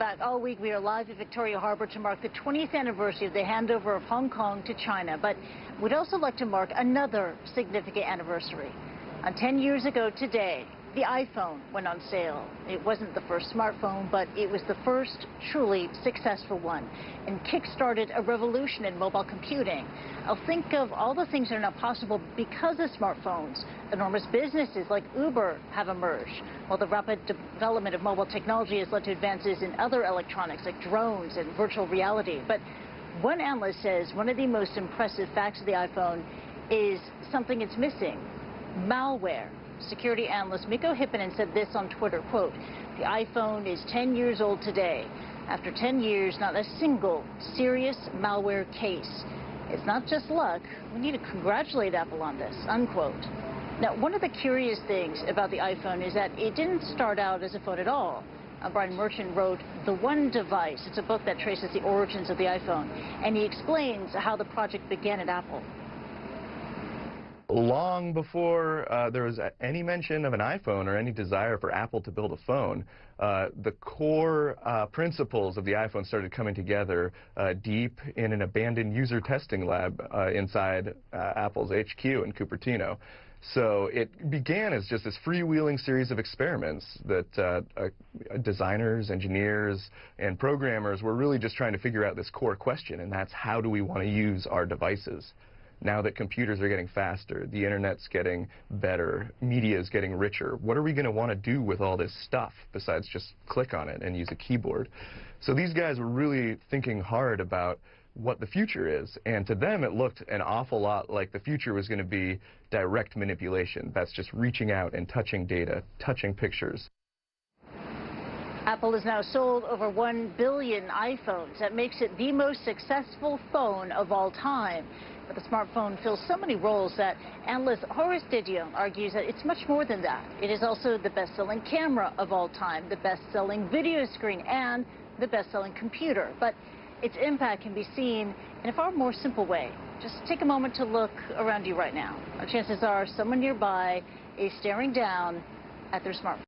back. All week we are live at Victoria Harbour to mark the 20th anniversary of the handover of Hong Kong to China. But we'd also like to mark another significant anniversary. 10 years ago today, the iPhone went on sale. It wasn't the first smartphone, but it was the first truly successful one and kick-started a revolution in mobile computing. I'll think of all the things that are now possible because of smartphones. Enormous businesses like Uber have emerged, while the rapid development of mobile technology has led to advances in other electronics like drones and virtual reality. But one analyst says one of the most impressive facts of the iPhone is something it's missing: malware. Security analyst Mikko Hyppinen said this on Twitter, quote, "The iPhone is 10 years old today. After 10 years, not a single serious malware case. It's not just luck. We need to congratulate Apple on this," unquote. Now, one of the curious things about the iPhone is that it didn't start out as a phone at all. Brian Merchant wrote The One Device. It's a book that traces the origins of the iPhone, and he explains how the project began at Apple. Long before there was any mention of an iPhone or any desire for Apple to build a phone, the core principles of the iPhone started coming together deep in an abandoned user testing lab inside Apple's HQ in Cupertino. So it began as just this freewheeling series of experiments that designers, engineers, and programmers were really just trying to figure out this core question, and that's how do we want to use our devices? Now that computers are getting faster, the internet's getting better, media is getting richer, what are we going to want to do with all this stuff besides just click on it and use a keyboard? So these guys were really thinking hard about what the future is, and to them it looked an awful lot like the future was going to be direct manipulation. That's just reaching out and touching data, touching pictures. Apple has now sold over 1 billion iPhones. That makes it the most successful phone of all time. But the smartphone fills so many roles that analyst Horace Didion argues that it's much more than that. It is also the best-selling camera of all time, the best-selling video screen, and the best-selling computer. But its impact can be seen in a far more simple way. Just take a moment to look around you right now. Chances are someone nearby is staring down at their smartphone.